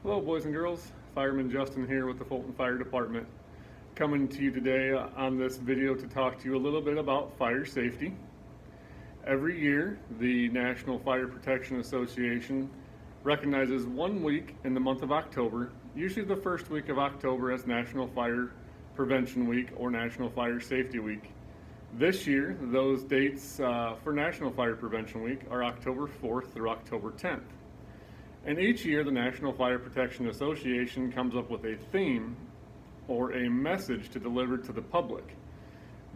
Hello boys and girls, Fireman Justin here with the Fulton Fire Department, coming to you today on this video to talk to you a little bit about fire safety. Every year, the National Fire Protection Association recognizes 1 week in the month of October, usually the first week of October, as National Fire Prevention Week or National Fire Safety Week. This year, those dates for National Fire Prevention Week are October 4th through October 10th. And each year, the National Fire Protection Association comes up with a theme or a message to deliver to the public.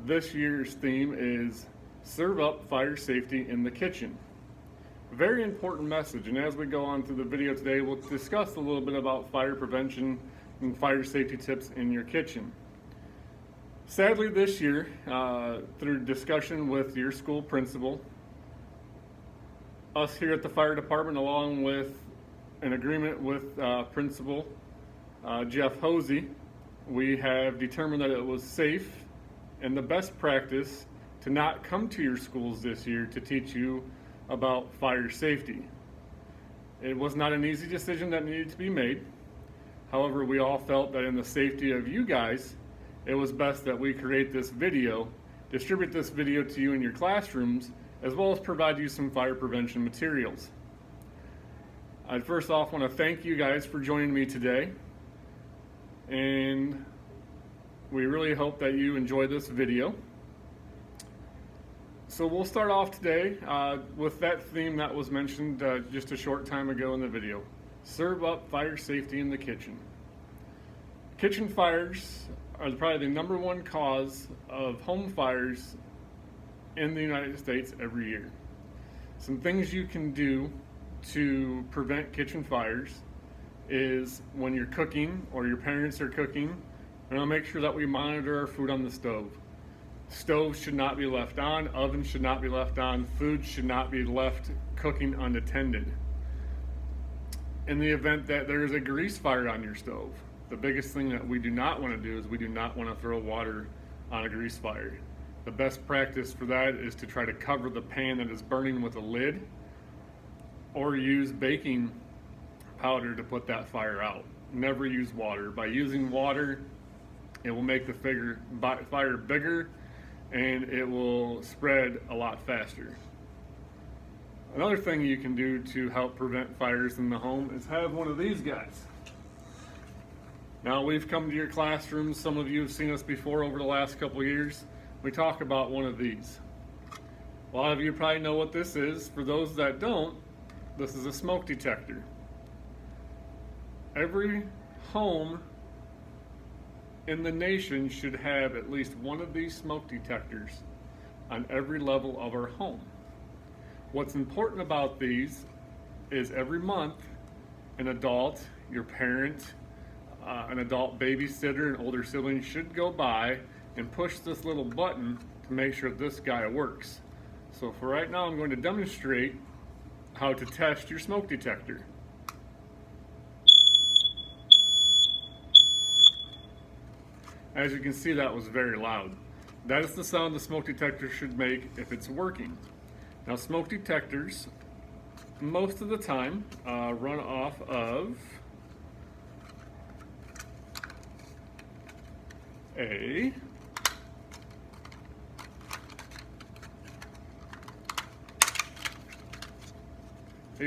This year's theme is Serve Up Fire Safety in the Kitchen. Very important message, and as we go on through the video today, we'll discuss a little bit about fire prevention and fire safety tips in your kitchen. Sadly, this year, through discussion with your school principal, us here at the fire department, along with an agreement with Principal Jeff Hosey, we have determined that it was safe and the best practice to not come to your schools this year to teach you about fire safety. It was not an easy decision that needed to be made. However, we all felt that in the safety of you guys, it was best that we create this video, distribute this video to you in your classrooms, as well as provide you some fire prevention materials. I first off want to thank you guys for joining me today, and we really hope that you enjoy this video. So we'll start off today with that theme that was mentioned just a short time ago in the video. Serve up fire safety in the kitchen. Kitchen fires are probably the #1 cause of home fires in the United States every year. Some things you can do to prevent kitchen fires is when you're cooking or your parents are cooking, make sure that we monitor our food on the stove. Stoves should not be left on, ovens should not be left on, food should not be left cooking unattended. In the event that there is a grease fire on your stove, the biggest thing that we do not want to do is we do not want to throw water on a grease fire. The best practice for that is to try to cover the pan that is burning with a lid, or use baking powder to put that fire out. Never use water. By using water, it will make the fire bigger and it will spread a lot faster. Another thing you can do to help prevent fires in the home is have one of these guys. Now, we've come to your classrooms, some of you have seen us before over the last couple of years. We talk about one of these. A lot of you probably know what this is. For those that don't, this is a smoke detector. Every home in the nation should have at least one of these smoke detectors on every level of our home. What's important about these is every month an adult, your parent, an adult babysitter, an older sibling should go by and push this little button to make sure this guy works. So for right now, I'm going to demonstrate how to test your smoke detector. As you can see, that was very loud. That is the sound the smoke detector should make if it's working. Now, smoke detectors, most of the time, run off of a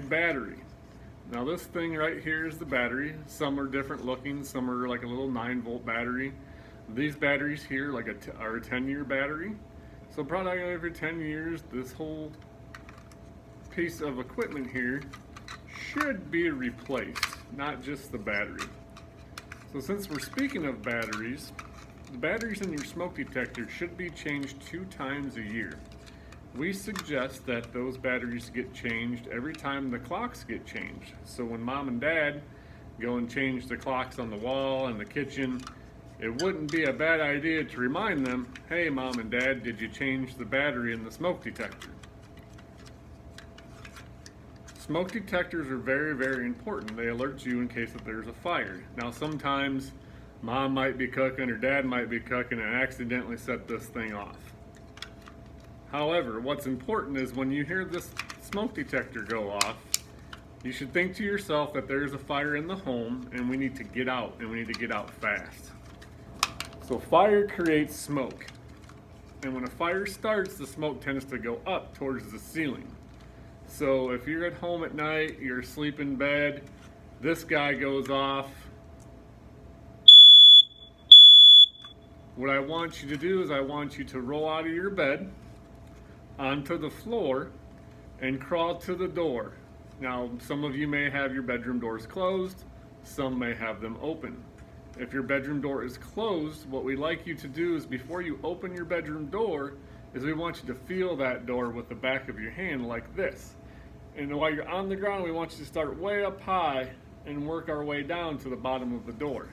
battery. Now, this thing right here is the battery. Some are different looking, some are like a little 9-volt battery. These batteries here are a 10-year battery. So probably every 10 years, this whole piece of equipment here should be replaced, not just the battery. So since we're speaking of batteries, the batteries in your smoke detector should be changed 2 times a year. We suggest that those batteries get changed every time the clocks get changed. So when mom and dad go and change the clocks on the wall in the kitchen, it wouldn't be a bad idea to remind them, hey mom and dad, did you change the battery in the smoke detector? Smoke detectors are very, very important. They alert you in case that there's a fire. Now, sometimes mom might be cooking or dad might be cooking and accidentally set this thing off. However, what's important is when you hear this smoke detector go off, You should think to yourself that there's a fire in the home and we need to get out, and we need to get out fast. So fire creates smoke. And when a fire starts, the smoke tends to go up towards the ceiling. So if you're at home at night, you're asleep in bed, this guy goes off. What I want you to do is I want you to roll out of your bed onto the floor and crawl to the door. Now, some of you may have your bedroom doors closed, some may have them open. If your bedroom door is closed, what we'd like you to do is before you open your bedroom door, is we want you to feel that door with the back of your hand like this. And while you're on the ground, we want you to start way up high and work our way down to the bottom of the door.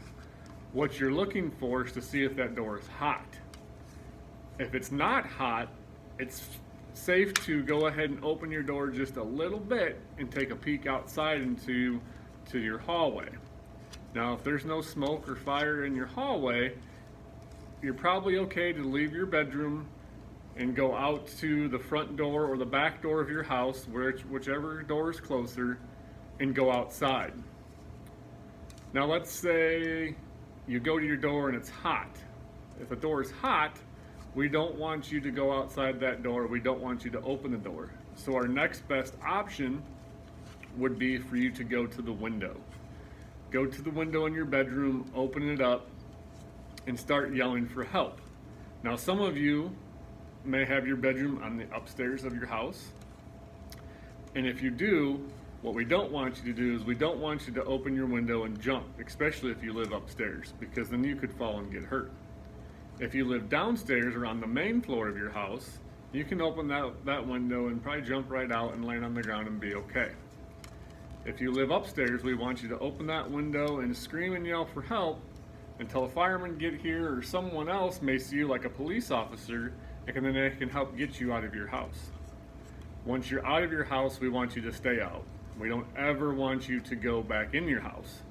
What you're looking for is to see if that door is hot. If it's not hot, it's safe to go ahead and open your door just a little bit and take a peek outside into your hallway. Now, if there's no smoke or fire in your hallway, you're probably okay to leave your bedroom and go out to the front door or the back door of your house, whichever door is closer, and go outside. Now, let's say you go to your door and it's hot. If the door is hot, we don't want you to go outside that door. We don't want you to open the door. So our next best option would be for you to go to the window. Go to the window in your bedroom, open it up, and start yelling for help. Now, some of you may have your bedroom on the upstairs of your house. And if you do, what we don't want you to do is we don't want you to open your window and jump, especially if you live upstairs, because then you could fall and get hurt. If you live downstairs or on the main floor of your house, you can open that window and probably jump right out and land on the ground and be okay. If you live upstairs, we want you to open that window and scream and yell for help until a fireman get here or someone else may see you like a police officer, and then they can help get you out of your house. Once you're out of your house, we want you to stay out. We don't ever want you to go back in your house.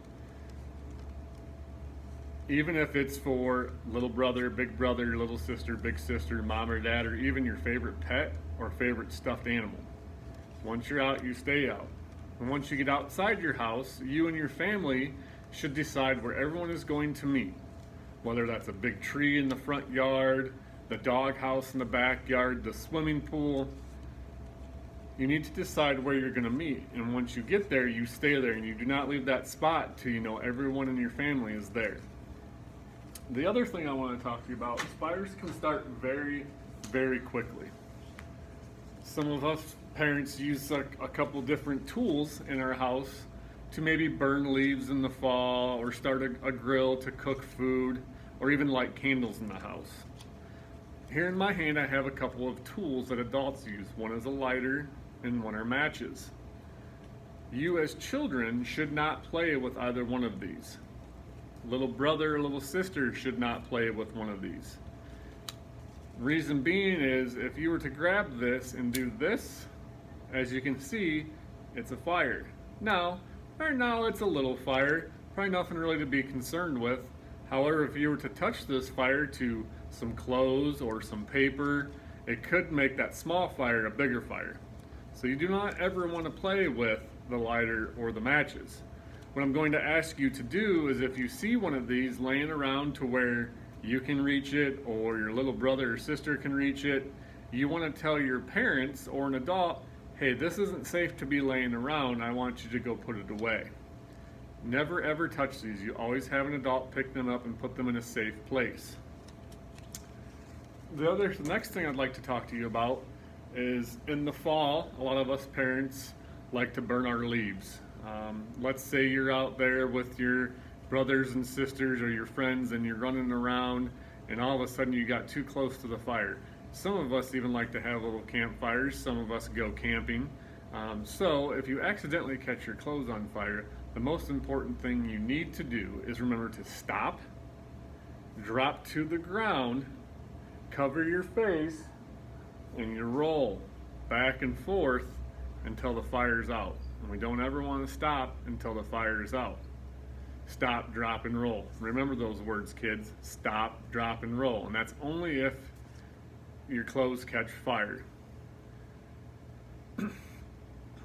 Even if it's for little brother, little sister, big sister, mom or dad, or even your favorite pet or favorite stuffed animal. Once you're out, you stay out. And once you get outside your house, you and your family should decide where everyone is going to meet. Whether that's a big tree in the front yard, the dog house in the backyard, the swimming pool. You need to decide where you're going to meet. And once you get there, you stay there and you do not leave that spot till you know everyone in your family is there. The other thing I want to talk to you about is fires can start very, very quickly. Some of us parents use a couple different tools in our house to maybe burn leaves in the fall or start a grill to cook food or even light candles in the house. Here in my hand I have a couple of tools that adults use. One is a lighter and one are matches. You as children should not play with either one of these. Little brother or little sister should not play with one of these. Reason being is if you were to grab this and do this, as you can see, it's a fire. Now it's a little fire, probably nothing really to be concerned with. However, if you were to touch this fire to some clothes or some paper, it could make that small fire a bigger fire. So you do not ever want to play with the lighter or the matches. What I'm going to ask you to do is if you see one of these laying around to where you can reach it or your little brother or sister can reach it, you want to tell your parents or an adult, hey, this isn't safe to be laying around, I want you to go put it away. Never ever touch these. You always have an adult pick them up and put them in a safe place. The next thing I'd like to talk to you about is in the fall, a lot of us parents like to burn our leaves. Let's say you're out there with your brothers and sisters or your friends and you're running around and all of a sudden you got too close to the fire. Some of us even like to have little campfires. Some of us go camping. So if you accidentally catch your clothes on fire, the most important thing you need to do is remember to stop, drop to the ground, cover your face, and you roll back and forth until the fire's out. And we don't ever want to stop until the fire is out. Stop, drop, and roll. Remember those words, kids. Stop, drop, and roll. And that's only if your clothes catch fire.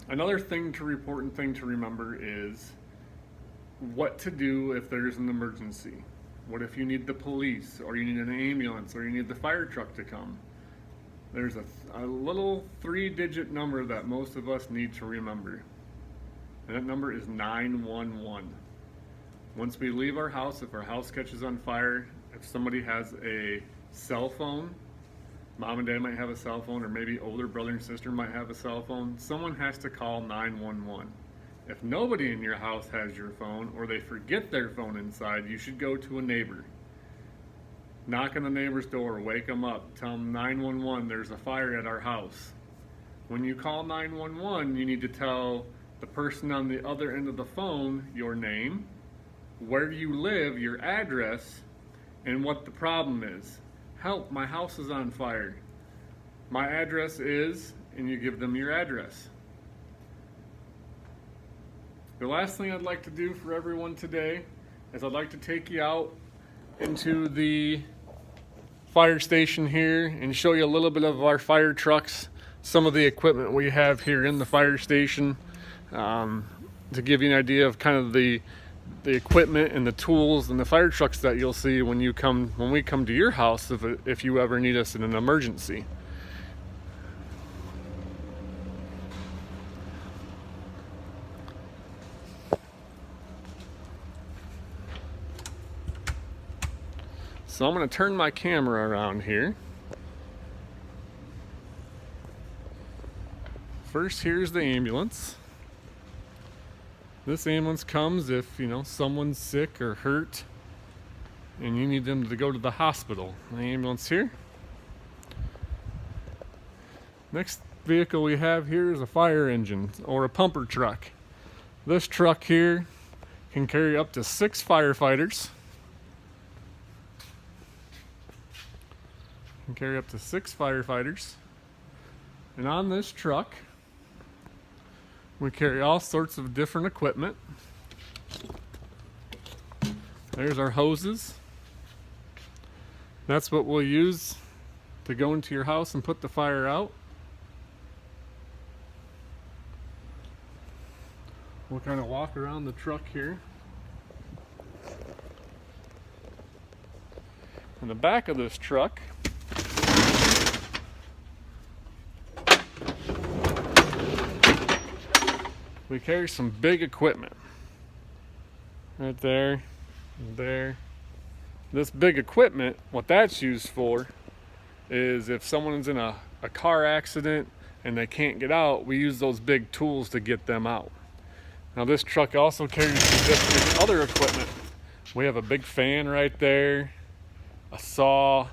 Another thing to report and thing to remember is what to do if there's an emergency. What if you need the police, or you need an ambulance, or you need the fire truck to come? There's a little 3-digit number that most of us need to remember. And that number is 911. Once we leave our house, if our house catches on fire, if somebody has a cell phone, mom and dad might have a cell phone, or maybe older brother and sister might have a cell phone, someone has to call 911. If nobody in your house has your phone, or they forget their phone inside, you should go to a neighbor. Knock on the neighbor's door, wake them up, tell them 911, there's a fire at our house. When you call 911, you need to tell the person on the other end of the phone your name, where you live, your address, and what the problem is. Help, my house is on fire. My address is, and you give them your address. The last thing I'd like to do for everyone today is I'd like to take you out into the fire station here and show you a little bit of our fire trucks, some of the equipment we have here in the fire station, to give you an idea of kind of the equipment and the tools and the fire trucks that you'll see when we come to your house if you ever need us in an emergency. So I'm going to turn my camera around here. First, here's the ambulance. This ambulance comes if, someone's sick or hurt and you need them to go to the hospital. The ambulance here. Next vehicle we have here is a fire engine or a pumper truck. This truck here can carry up to 6 firefighters. And on this truck we carry all sorts of different equipment. There's our hoses. That's what we'll use to go into your house and put the fire out. We'll kind of walk around the truck here. In the back of this truck, we carry some big equipment. Right there, there. This big equipment, what that's used for is if someone's in a car accident and they can't get out, we use those big tools to get them out. Now this truck also carries some different other equipment. We have a big fan right there, a saw.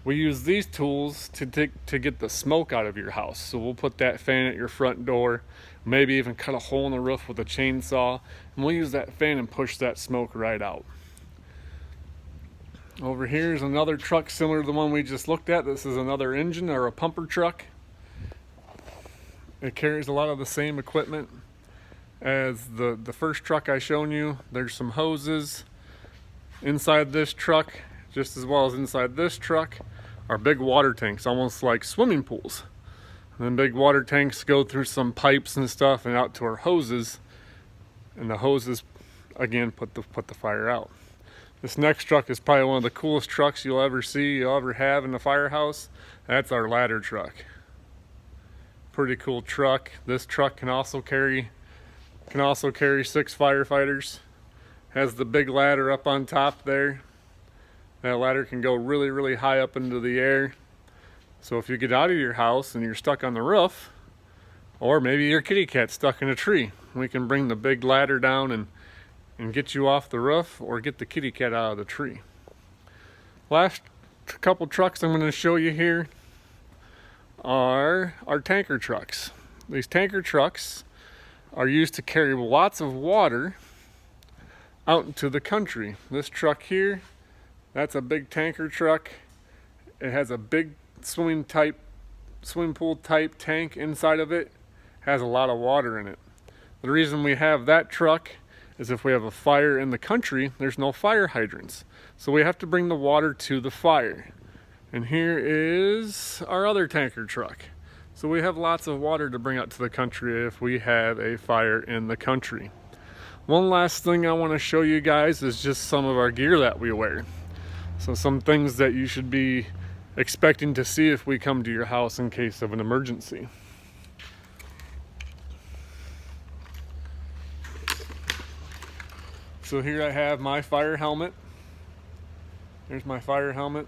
We use these tools to get the smoke out of your house. So we'll put that fan at your front door, maybe even cut a hole in the roof with a chainsaw, and we'll use that fan and push that smoke right out. Over here is another truck similar to the one we just looked at. This is another engine or a pumper truck. It carries a lot of the same equipment as the first truck I shown you. There's some hoses inside this truck, just as well as inside this truck are big water tanks, almost like swimming pools. And then big water tanks go through some pipes and stuff and out to our hoses, and the hoses again put the fire out. This next truck is probably one of the coolest trucks you'll ever have in the firehouse. That's our ladder truck. Pretty cool truck. This truck can also carry 6 firefighters. Has the big ladder up on top there. That ladder can go really, really high up into the air. So if you get out of your house and you're stuck on the roof, or maybe your kitty cat's stuck in a tree, we can bring the big ladder down and get you off the roof or get the kitty cat out of the tree. Last couple trucks I'm going to show you here are our tanker trucks. These tanker trucks are used to carry lots of water out into the country. This truck here, that's a big tanker truck. It has a big swimming pool type tank inside of it. Has a lot of water in it. The reason we have that truck is if we have a fire in the country, there's no fire hydrants. So we have to bring the water to the fire. And here is our other tanker truck. So we have lots of water to bring out to the country if we have a fire in the country. One last thing I want to show you guys is just some of our gear that we wear. So some things that you should be expecting to see if we come to your house in case of an emergency. So here I have my fire helmet. There's my fire helmet.